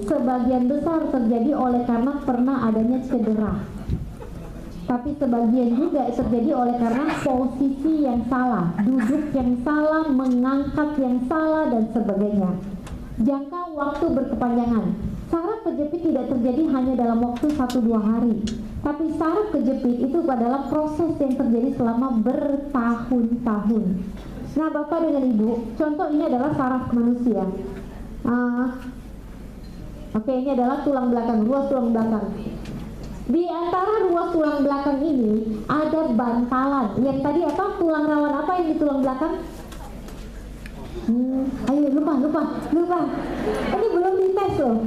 sebagian besar terjadi oleh karena pernah adanya cedera. Tapi sebagian juga terjadi oleh karena posisi yang salah, duduk yang salah, mengangkat yang salah, dan sebagainya. Jangka waktu berkepanjangan. Saraf kejepit tidak terjadi hanya dalam waktu 1-2 hari, tapi saraf kejepit itu adalah proses yang terjadi selama bertahun-tahun. Nah, Bapak dengan Ibu, contoh ini adalah saraf manusia. Oke, ini adalah tulang belakang, ruas tulang belakang. Di antara ruas tulang belakang ini ada bantalan. Yang tadi apa? Tulang rawan apa yang di tulang belakang? Ayo lupa. Ini belum dites loh.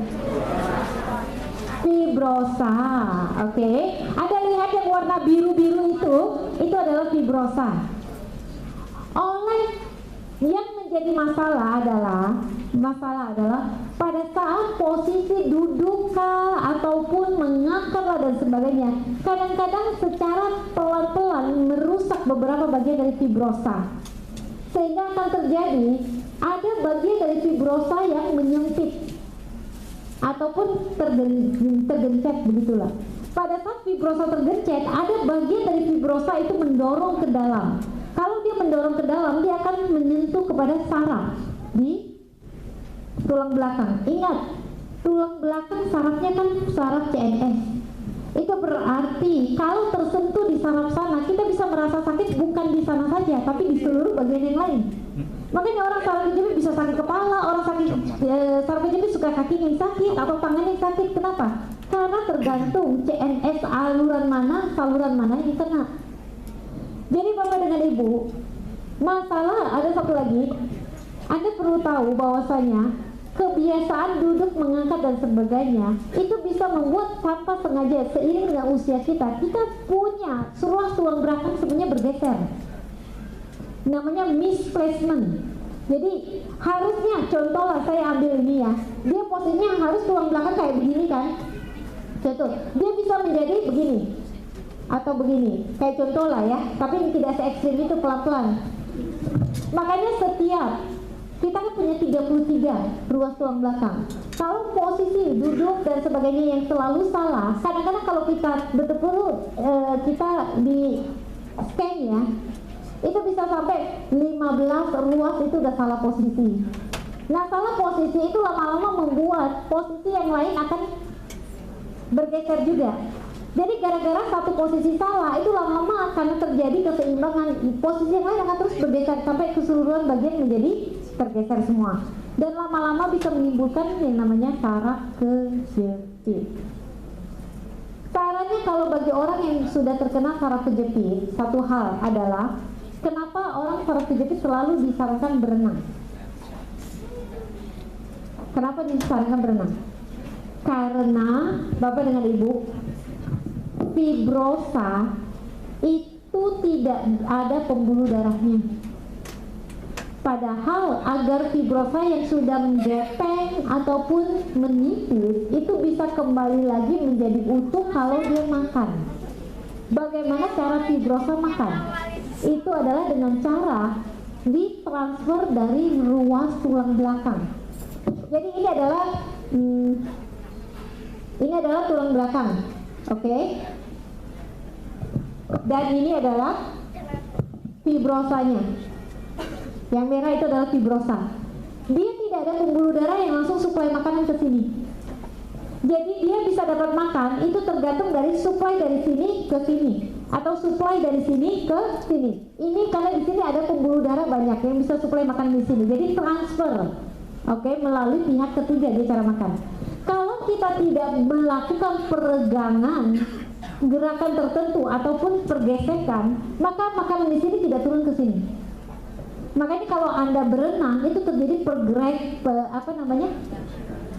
Fibrosa. Oke. Ada lihat yang warna biru-biru itu adalah fibrosa. Oleh yang menjadi masalah adalah pada saat posisi duduk ataupun mengangkat dan sebagainya, kadang-kadang secara pelan-pelan merusak beberapa bagian dari fibrosa, sehingga akan terjadi ada bagian dari fibrosa yang menyempit ataupun tergencet begitulah. Pada saat fibrosa tergencet, ada bagian dari fibrosa itu mendorong ke dalam. Kalau dia mendorong ke dalam, dia akan menyentuh kepada saraf di tulang belakang. Ingat, tulang belakang sarafnya kan saraf CNS. Itu berarti kalau tersentuh di saraf sana, kita bisa merasa sakit bukan di sana saja, tapi di seluruh bagian yang lain. Makanya orang saraf kejepit bisa sakit kepala, orang sakit saraf kejepit suka kakinya yang sakit atau tangannya yang sakit. Kenapa? Karena tergantung CNS saluran mana yang kena. Jadi Bapak dengan Ibu, masalah ada satu lagi. Anda perlu tahu bahwasanya kebiasaan duduk, mengangkat dan sebagainya itu bisa membuat tanpa sengaja seiring dengan usia kita punya ruas tulang belakang sebenarnya bergeser. Namanya misplacement. Jadi harusnya, contoh lah saya ambil ini ya, dia posisinya harus tulang belakang kayak begini kan. Contoh, dia bisa menjadi begini atau begini, kayak contoh lah ya, tapi tidak se-ekstrim itu, pelan-pelan. Makanya setiap kita kan punya 33 ruas tulang belakang. Kalau posisi duduk dan sebagainya yang selalu salah, kadang-kadang kalau kita betul-betul kita di scan ya, itu bisa sampai 15 ruas itu udah salah posisi. Nah, salah posisi itu lama-lama membuat posisi yang lain akan bergeser juga. Jadi gara-gara satu posisi salah, itu lama-lama akan terjadi keseimbangan. Posisi yang lain akan terus bergeser sampai keseluruhan bagian menjadi tergeser semua. Dan lama-lama bisa menimbulkan yang namanya saraf kejepit. Caranya kalau bagi orang yang sudah terkena saraf kejepit, satu hal adalah kenapa orang saraf kejepit selalu disarankan berenang. Kenapa disarankan berenang? Karena Bapak dengan Ibu, fibrosa itu tidak ada pembuluh darahnya. Padahal agar fibrosa yang sudah menggepeng ataupun menipis itu bisa kembali lagi menjadi utuh kalau dia makan. Bagaimana cara fibrosa makan? Itu adalah dengan cara ditransfer dari ruas tulang belakang. Jadi ini adalah tulang belakang, oke? Dan ini adalah fibrosanya. Yang merah itu adalah fibrosa. Dia tidak ada pembuluh darah yang langsung suplai makanan ke sini. Jadi dia bisa dapat makan itu tergantung dari suplai dari sini ke sini atau suplai dari sini ke sini. Ini karena di sini ada pembuluh darah banyak yang bisa suplai makanan di sini. Jadi transfer, oke, melalui pihak ketiga dia cara makan. Kalau kita tidak melakukan peregangan, gerakan tertentu ataupun pergesekan, maka makanan di sini tidak turun ke sini. Makanya kalau Anda berenang itu terjadi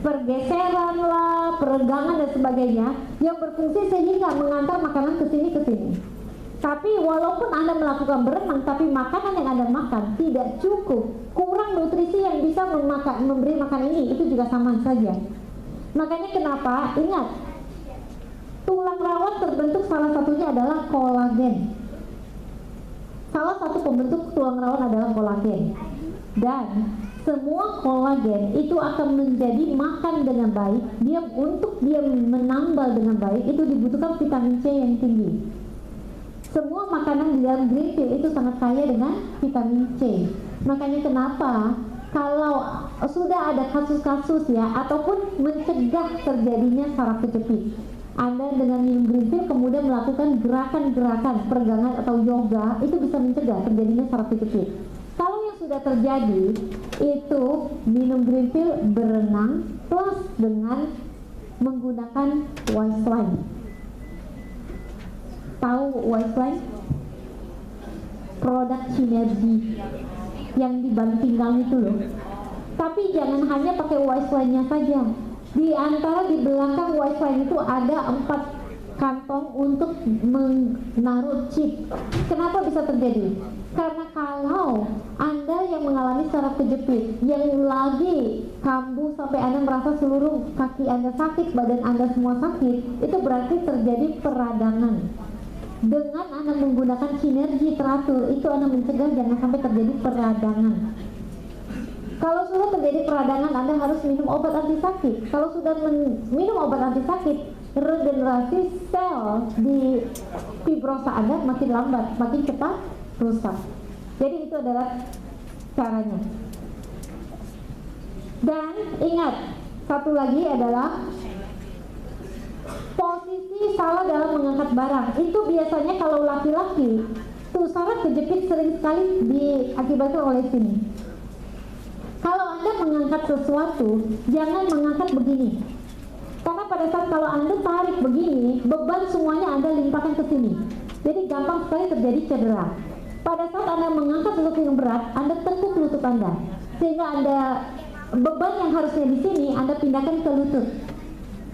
pergeseran lah, peregangan dan sebagainya yang berfungsi sehingga mengantar makanan ke sini. Tapi walaupun Anda melakukan berenang, tapi makanan yang Anda makan tidak cukup, kurang nutrisi yang bisa memberi makan ini, itu juga sama saja. Makanya kenapa, ingat, tulang rawan terbentuk salah satunya adalah kolagen. Salah satu pembentuk tulang rawan adalah kolagen. Dan semua kolagen itu akan menjadi makan dengan baik. Untuk dia menambal dengan baik itu dibutuhkan vitamin C yang tinggi. Semua makanan di dalam green tea itu sangat kaya dengan vitamin C. Makanya kenapa kalau sudah ada kasus-kasus ya, ataupun mencegah terjadinya saraf kejepit, Anda dengan minum green tea kemudian melakukan gerakan-gerakan peregangan atau yoga, itu bisa mencegah terjadinya saraf kejepit. Kalau yang sudah terjadi itu minum green tea, berenang plus dengan menggunakan wise line. Tahu wise line? Produk sinergi yang di ban pinggang itu loh. Tapi jangan hanya pakai wise line-nya saja. Di antara di belakang wise line itu ada 4 kantong untuk menaruh chip. Kenapa bisa terjadi? Karena kalau Anda yang mengalami saraf kejepit, yang lagi kambuh sampai Anda merasa seluruh kaki Anda sakit, badan Anda semua sakit, itu berarti terjadi peradangan. Dengan Anda menggunakan sinergi teratur, itu Anda mencegah jangan sampai terjadi peradangan. Kalau sudah terjadi peradangan, Anda harus minum obat anti sakit. Kalau sudah minum obat anti sakit, regenerasi sel di fibrosa Anda makin lambat, makin cepat rusak. Jadi itu adalah caranya. Dan ingat, satu lagi adalah posisi salah dalam mengangkat barang. Itu biasanya kalau laki-laki, tuh saraf kejepit sering sekali diakibatkan oleh sini. Kalau Anda mengangkat sesuatu, jangan mengangkat begini. Karena pada saat kalau Anda tarik begini, beban semuanya Anda limpahkan ke sini. Jadi gampang sekali terjadi cedera. Pada saat Anda mengangkat sesuatu yang berat, Anda tekuk lutut Anda. Sehingga Anda beban yang harusnya di sini Anda pindahkan ke lutut.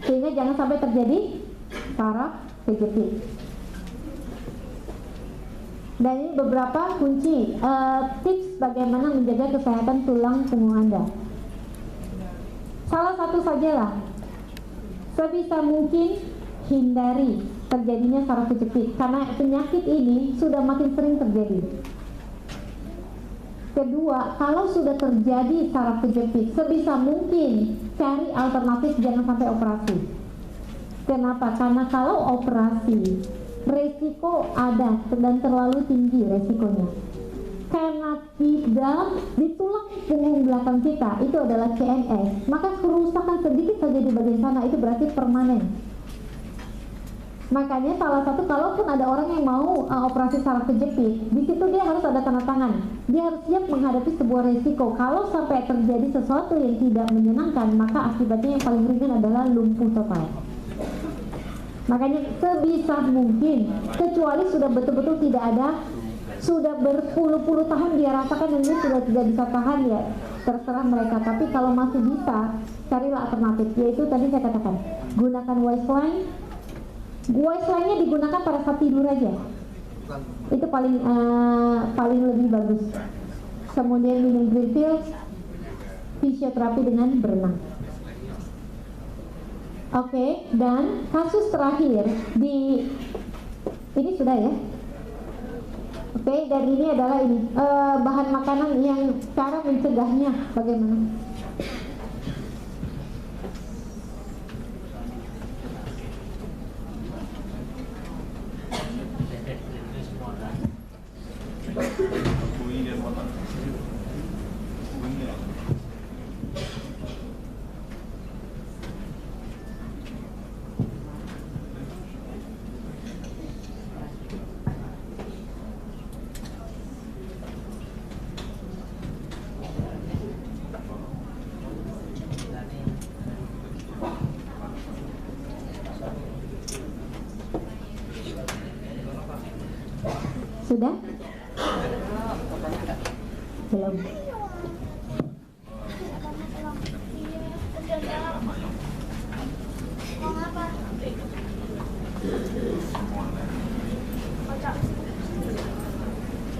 Sehingga jangan sampai terjadi saraf kejepit. Dan ini beberapa kunci tips bagaimana menjaga kesehatan tulang punggung Anda. Salah satu sajalah, sebisa mungkin hindari terjadinya saraf kejepit, karena penyakit ini sudah makin sering terjadi. Kedua, kalau sudah terjadi saraf kejepit, sebisa mungkin cari alternatif, jangan sampai operasi. Kenapa? Karena kalau operasi, resiko ada dan terlalu tinggi resikonya. Karena di tulang punggung belakang kita itu adalah CNS, maka kerusakan sedikit saja di bagian sana itu berarti permanen. Makanya salah satu, kalaupun ada orang yang mau operasi saraf kejepit, di situ dia harus ada tanda tangan. Dia harus siap menghadapi sebuah resiko. Kalau sampai terjadi sesuatu yang tidak menyenangkan, maka akibatnya yang paling ringan adalah lumpuh total. Makanya sebisa mungkin, kecuali sudah betul-betul tidak ada, sudah berpuluh-puluh tahun dia rasakan dan dia sudah tidak bisa tahan, ya terserah mereka. Tapi kalau masih bisa, carilah alternatif, yaitu tadi saya katakan, gunakan wise line. Wise line-nya digunakan pada saat tidur aja, itu paling lebih bagus. Kemudian minum green tea, fisioterapi dengan berenang. Oke, dan kasus terakhir ini sudah ya. Oke, dan ini adalah bahan makanan yang cara mencegahnya bagaimana? Sudah? Belum.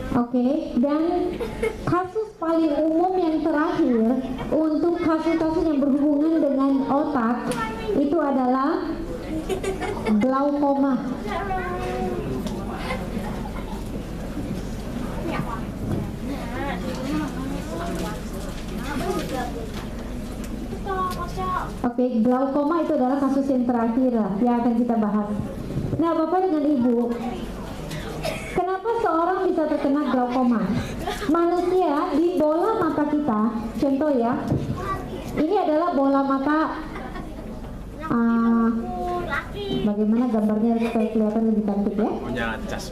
Oke, dan kasus paling umum yang terakhir untuk kasus-kasus yang berhubungan dengan otak itu adalah glaukoma. Oke, glaukoma itu adalah kasus yang terakhir lah yang akan kita bahas. Nah, Bapak dengan Ibu, kenapa seorang bisa terkena glaukoma? Manusia di bola mata kita, contoh ya, ini adalah bola mata. Bagaimana gambarnya supaya kelihatan lebih cantik ya? Punya cas.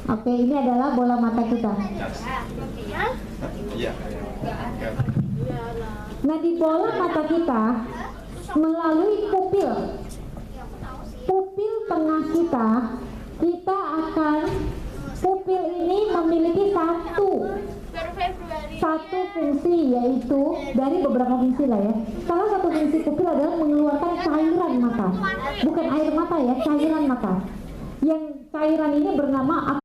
Oke, ini adalah bola mata kita. Iya. Nah, di bola mata kita melalui pupil tengah kita akan pupil ini memiliki satu fungsi, yaitu dari beberapa fungsi lah ya. Salah satu fungsi pupil adalah mengeluarkan cairan mata, bukan air mata ya, cairan mata. Yang cairan ini bernama